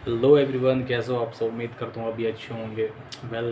Hello everyone, कैसे हो आप सब। उम्मीद करता हूँ अभी अच्छे होंगे।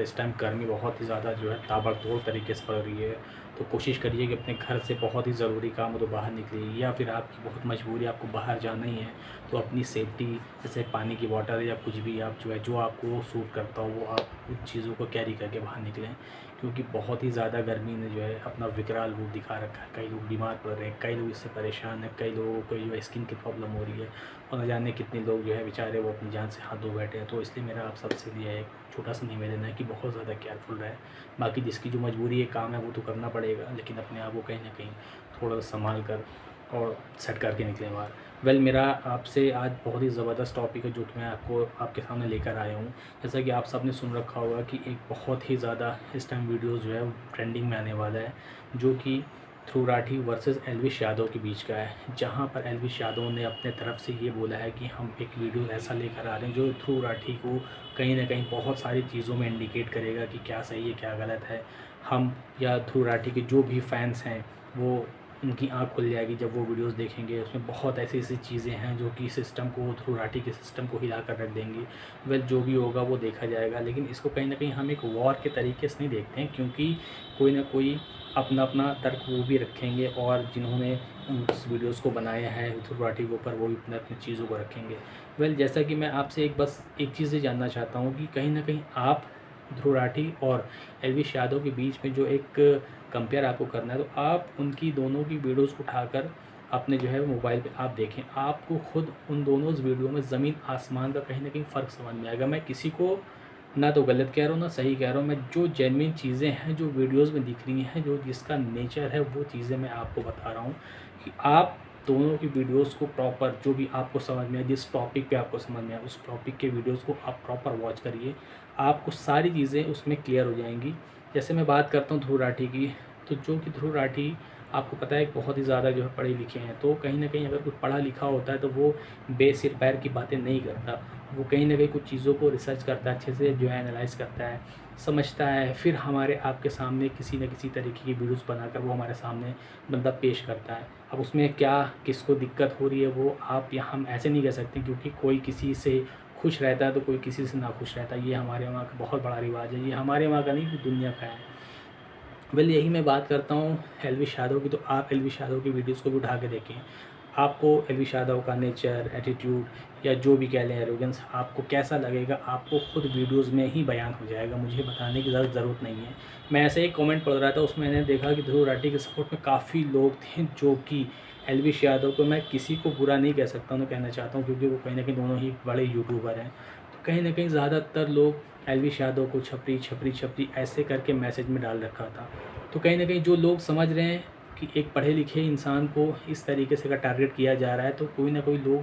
इस टाइम गर्मी बहुत ही ज़्यादा जो है ताबड़तोड़ तरीके से पड़ रही है। तो कोशिश करिए कि अपने घर से बहुत ही ज़रूरी काम हो तो बाहर निकलिए, या फिर आपकी बहुत मजबूरी आपको बाहर जाना ही है तो अपनी सेफ्टी जैसे पानी की बॉटल या कुछ भी आप जो आपको सूट करता हो वो आप उन चीज़ों को कैरी करके बाहर निकलें। क्योंकि बहुत ही ज़्यादा गर्मी ने जो है अपना विकराल रूप दिखा रखा है। कई लोग बीमार पड़ रहे हैं, कई लोग इससे परेशान हैं, कई लोगों को जो है स्किन की प्रॉब्लम हो रही है, और न जाने कितने लोग जो है बेचारे वो अपनी जान से हाथ धो बैठे हैं। तो इसलिए मेरा आप सबसे लिए एक छोटा सा निवेदन है कि बहुत ज़्यादा केयरफुल रहे। बाकी जिसकी जो मजबूरी है काम है वो तो करना पड़ेगा, लेकिन अपने आप को कहीं ना कहीं थोड़ा सा संभाल कर और सेट करके निकलें बाहर। मेरा आपसे आज बहुत ही ज़बरदस्त टॉपिक है जो कि मैं आपको आपके सामने लेकर आया हूँ। जैसा कि आप सबने सुन रखा होगा कि एक बहुत ही ज़्यादा इस टाइम वीडियोज़ जो है ट्रेंडिंग में आने वाला है, जो कि ध्रुव राठी वर्सेस एलविश यादव के बीच का है। जहां पर एलविश यादव ने अपने तरफ से ये बोला है कि हम एक वीडियो ऐसा लेकर आ रहे हैं जो ध्रुव राठी को कहीं ना कहीं बहुत सारी चीज़ों में इंडिकेट करेगा कि क्या सही है क्या गलत है। हम या ध्रुव राठी के जो भी फैंस हैं वो उनकी आँख खुल जाएगी जब वो वीडियोस देखेंगे। उसमें बहुत ऐसी ऐसी चीज़ें हैं जो कि सिस्टम को, ध्रुव राठी के सिस्टम को हिला कर रख देंगी। जो भी होगा वो देखा जाएगा, लेकिन इसको कहीं ना कहीं हम एक वॉर के तरीके से नहीं देखते हैं, क्योंकि कोई ना कोई अपना अपना तर्क वो भी रखेंगे, और जिन्होंने उस वीडियोस को बनाया है ध्रुव राठी के ऊपर वो भी अपने अपनी चीज़ों को रखेंगे। जैसा कि मैं आपसे बस एक चीज़ ये जानना चाहता हूँ कि कहीं ना कहीं आप ध्रुव राठी और एलविश यादव के बीच में जो एक कंपेयर आपको करना है, तो आप उनकी दोनों की वीडियोस उठाकर अपने जो है मोबाइल पे आप देखें। आपको खुद उन दोनों वीडियो में ज़मीन आसमान का कहीं ना कहीं फ़र्क समझ में आएगा। मैं किसी को ना तो गलत कह रहा हूँ ना सही कह रहा हूँ, मैं जो जेन्युइन चीज़ें हैं जो वीडियोस में दिख रही हैं, जो जिसका नेचर है वो चीज़ें मैं आपको बता रहा हूँ कि आप दोनों की वीडियोस को प्रॉपर जो भी आपको समझ में आए, जिस टॉपिक पे आपको समझ में आए उस टॉपिक के वीडियोस को आप प्रॉपर वॉच करिए। आपको सारी चीज़ें उसमें क्लियर हो जाएंगी। जैसे मैं बात करता हूँ ध्रुव राठी की, तो जो कि ध्रुव राठी आपको पता है बहुत ही ज़्यादा जो है पढ़े लिखे हैं, तो कहीं ना कहीं अगर कुछ पढ़ा लिखा होता है तो वो बेसिर पैर की बातें नहीं करता। वो कहीं ना कहीं कुछ चीज़ों को रिसर्च करता है, अच्छे से जो है एनालाइज़ करता है, समझता है, फिर हमारे आपके सामने किसी न किसी तरीके की वीडियोस बनाकर वो हमारे सामने बंदा पेश करता है। अब उसमें क्या किसको दिक्कत हो रही है वो आप या हम ऐसे नहीं कह सकते, क्योंकि कोई किसी से खुश रहता है तो कोई किसी से ना खुश रहता है। ये हमारे वहाँ का बहुत बड़ा रिवाज है, ये हमारे वहाँ का नहीं पूरी दुनिया का है। यही मैं बात करता हूँ एलविश यादव की, तो आप एलविश यादव की वीडियोस को भी उठा के देखें। आपको एलविश यादव का नेचर, एटीट्यूड या जो भी कह लें एरोगेंस आपको कैसा लगेगा, आपको खुद वीडियोस में ही बयान हो जाएगा। मुझे बताने की ज़रूरत नहीं है। मैं ऐसे एक कमेंट पढ़ रहा था, उसमें मैंने देखा कि ध्रुव राठी के सपोर्ट में काफ़ी लोग थे जो कि एलविश यादव को, मैं किसी को बुरा नहीं कह सकता हूँ, कहना चाहता हूँ, क्योंकि वो कहीं ना कहीं दोनों ही बड़े यूट्यूबर हैं। तो कहीं ना कहीं ज़्यादातर लोग एलविश यादव को छपरी छपरी छपरी ऐसे करके मैसेज में डाल रखा था। तो कहीं ना कहीं जो लोग समझ रहे हैं कि एक पढ़े लिखे इंसान को इस तरीके से अगर टारगेट किया जा रहा है, तो कोई ना कोई लोग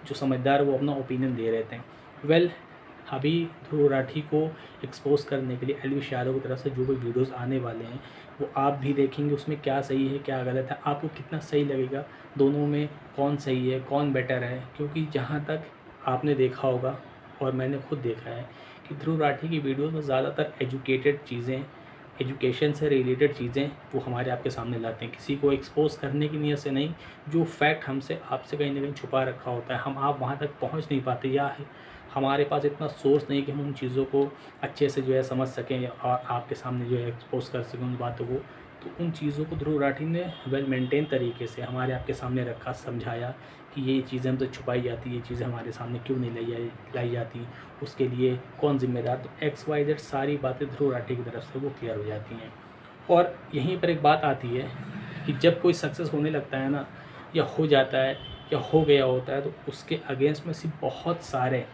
जो समझदार वो अपना ओपिनियन दे रहे थे। अभी ध्रुव राठी को एक्सपोज करने के लिए एलविश यादव की तरफ से जो भी वीडियोस आने वाले हैं वो आप भी देखेंगे, उसमें क्या सही है क्या गलत है, आपको कितना सही लगेगा, दोनों में कौन सही है कौन बेटर है। क्योंकि जहाँ तक आपने देखा होगा और मैंने खुद देखा है कि ध्रुव राठी की वीडियोस में ज़्यादातर एजुकेटेड चीज़ें, एजुकेशन से रिलेटेड चीज़ें वो हमारे आपके सामने लाते हैं, किसी को एक्सपोज करने की नीयत से नहीं। जो फैक्ट हमसे आपसे कहीं ना कहीं छुपा रखा होता है, हम आप वहाँ तक पहुँच नहीं पाते, या हमारे पास इतना सोर्स नहीं कि हम उन चीज़ों को अच्छे से जो है समझ सकें और आपके सामने जो है एक्सपोज कर सकें उन बातों को। तो उन चीज़ों को ध्रुव राठी ने मेंटेन तरीके से हमारे आपके सामने रखा, समझाया कि ये चीज़ें हम तो छुपाई जाती, ये चीज़ें हमारे सामने क्यों नहीं लाई जाती, उसके लिए कौन ज़िम्मेदार। तो XYZ सारी बातें ध्रुव राठी की तरफ से वो क्लियर हो जाती हैं। और यहीं पर एक बात आती है कि जब कोई सक्सेस होने लगता है ना, या हो जाता है या हो गया होता है, तो उसके अगेंस्ट में सिर्फ बहुत सारे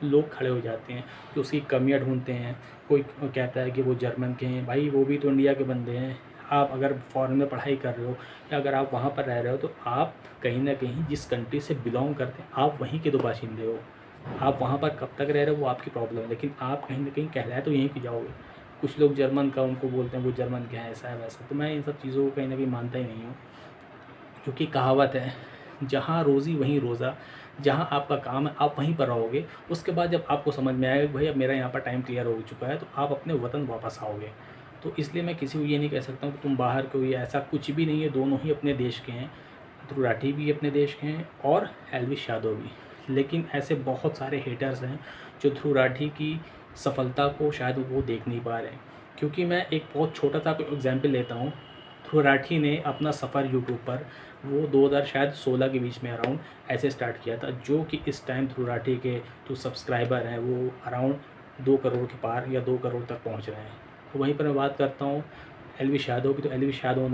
लोग खड़े हो जाते हैं जो उसकी कमियां ढूंढते हैं। कोई कहता है कि वो जर्मन के हैं, भाई वो भी तो इंडिया के बंदे हैं। आप अगर फॉरेन में पढ़ाई कर रहे हो या अगर आप वहाँ पर रह रहे हो, तो आप कहीं ना कहीं जिस कंट्री से बिलोंग करते हैं आप वहीं के तो बाशिंदे हो। आप वहाँ पर कब तक रह रहे हो वो आपकी प्रॉब्लम है, लेकिन आप कहीं ना कहीं कहलाए तो यहीं की जाओगे। कुछ लोग जर्मन का उनको बोलते हैं वो जर्मन के हैं, ऐसा है वैसा। तो मैं इन सब चीज़ों को कहीं ना कहीं मानता ही नहीं हूँ, क्योंकि कहावत है जहाँ रोज़ी वहीं रोज़ा, जहाँ आपका काम है आप वहीं पर रहोगे। उसके बाद जब आपको समझ में आएगा भाई अब मेरा यहाँ पर टाइम क्लियर हो चुका है, तो आप अपने वतन वापस आओगे। तो इसलिए मैं किसी को ये नहीं कह सकता हूँ कि तुम बाहर के हो, या ऐसा कुछ भी नहीं है। दोनों ही अपने देश के हैं, ध्रुव राठी भी अपने देश के हैं और एलविश यादव भी। लेकिन ऐसे बहुत सारे हेटर्स हैं जो ध्रुव राठी की सफलता को शायद वो देख नहीं पा रहे हैं। क्योंकि मैं एक बहुत छोटा सा एग्जांपल लेता हूँ। ध्रुव राठी ने अपना सफ़र यूट्यूब पर वो 2016 के बीच में अराउंड ऐसे स्टार्ट किया था, जो कि इस टाइम ध्रुव राठी के जो सब्सक्राइबर हैं वो अराउंड 2 करोड़ के पार या 2 करोड़ तक पहुंच रहे हैं। तो वहीं पर मैं बात करता हूँ एलविश यादव की। तो एलविश यादव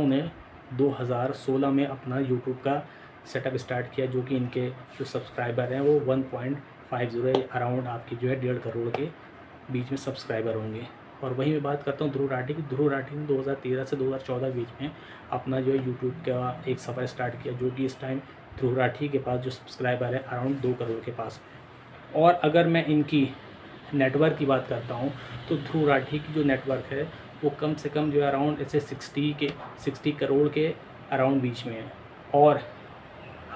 ने 2016 में अपना यूट्यूब का सेटअप स्टार्ट किया, जो कि इनके जो सब्सक्राइबर हैं वो 1.50 अराउंड आपकी जो है 1.5 करोड़ के बीच में सब्सक्राइबर होंगे। और वहीं मैं बात करता हूँ ध्रुव राठी की। ध्रुव राठी ने 2013 से 2014 के बीच में अपना जो है यूट्यूब का एक सफ़र स्टार्ट किया, जो कि इस टाइम ध्रुव राठी के पास जो सब्सक्राइबर है अराउंड 2 करोड़ के पास में। और अगर मैं इनकी नेटवर्क की बात करता हूँ तो ध्रुव राठी की जो नेटवर्क है वो कम से कम जो है अराउंड ऐसे 60 करोड़ के अराउंड बीच में है। और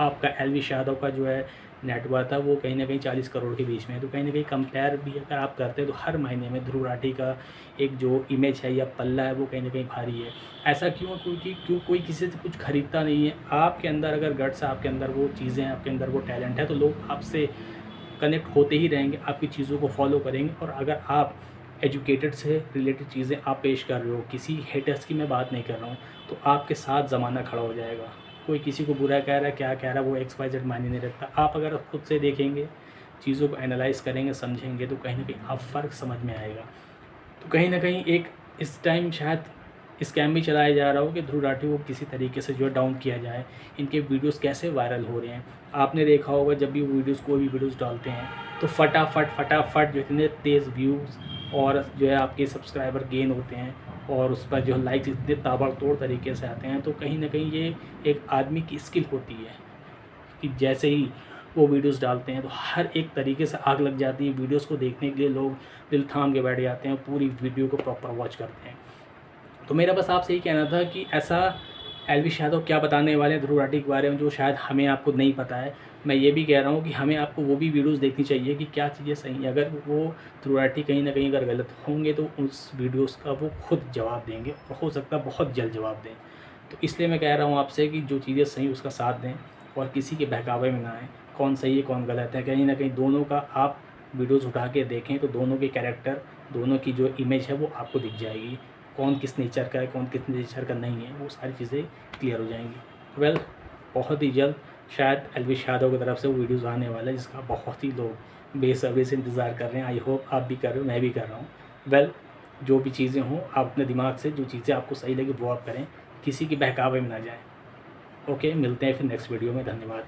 आपका एलविश यादव का जो है नेटवर्क है वो कहीं ना कहीं 40 करोड़ के बीच में है। तो कहीं ना कहीं कंपेयर भी अगर आप करते हैं तो हर महीने में ध्रुव राठी का एक जो इमेज है या पल्ला है वो कहीं ना कहीं भारी है। ऐसा क्यों? क्योंकि कोई किसी से कुछ खरीदता नहीं है। आपके अंदर अगर गट्स है, आपके अंदर वो चीज़ें हैं, आपके अंदर वो टैलेंट है, तो लोग आपसे कनेक्ट होते ही रहेंगे, आपकी चीज़ों को फॉलो करेंगे। और अगर आप एजुकेटेड से रिलेटेड चीज़ें आप पेश कर रहे हो, किसी हेटर्स की मैं बात नहीं कर रहा हूँ, तो आपके साथ ज़माना खड़ा हो जाएगा। कोई किसी को बुरा कह रहा है, क्या कह रहा है, वो XYZ मायने नहीं रखता। आप अगर खुद से देखेंगे, चीज़ों को एनालाइज़ करेंगे, समझेंगे, तो कहीं ना कहीं आप फ़र्क समझ में आएगा। तो कहीं ना कहीं एक इस टाइम शायद स्कैम भी चलाया जा रहा हो कि ध्रुव राठी को किसी तरीके से जो है डाउन किया जाए। इनके वीडियोस कैसे वायरल हो रहे हैं आपने देखा होगा। जब भी कोई भी वीडियोस डालते हैं तो फटाफट जो इतने तेज़ व्यूज़ और जो है आपके सब्सक्राइबर गेन होते हैं, और उस पर जो लाइक्स इतने ताबड़तोड़ तरीके से आते हैं। तो कहीं ना कहीं ये एक आदमी की स्किल होती है कि जैसे ही वो वीडियोस डालते हैं तो हर एक तरीके से आग लग जाती है। वीडियोस को देखने के लिए लोग दिल थाम के बैठ जाते हैं, पूरी वीडियो को प्रॉपर वॉच करते हैं। तो मेरा बस आपसे यही कहना था कि ऐसा एलविश यादव क्या बताने वाले हैं ध्रुव राठी के बारे में जो शायद हमें आपको नहीं पता है। मैं ये भी कह रहा हूँ कि हमें आपको वो भी वीडियोस देखनी चाहिए कि क्या चीज़ें सही हैं। अगर वो ध्रुव राठी कहीं ना कहीं अगर गलत होंगे तो उस वीडियोस का वो खुद जवाब देंगे, और हो सकता है बहुत जल्द जवाब दें। तो इसलिए मैं कह रहा हूँ आपसे कि जो चीज़ें सही उसका साथ दें और किसी के बहकावे में ना आएँ। कौन सही है कौन गलत है, कहीं ना कहीं दोनों का आप वीडियोज़ उठा के देखें तो दोनों के कैरेक्टर, दोनों की जो इमेज है वो आपको दिख जाएगी। कौन किस नेचर का है, कौन किस नेचर का नहीं है, वो सारी चीज़ें क्लियर हो जाएंगी। वेल, बहुत ही जल्द शायद एलविश यादव की तरफ से वो वीडियोज़ आने वाला है, जिसका बहुत ही लोग बेसब्री से इंतज़ार कर रहे हैं। आई होप आप भी कर रहे हो, मैं भी कर रहा हूँ। वेल, जो भी चीज़ें हों आप अपने दिमाग से जो चीज़ें आपको सही लगे वो आप करें, किसी की बहकावे में ना जाएँ। ओके, मिलते हैं फिर नेक्स्ट वीडियो में। धन्यवाद।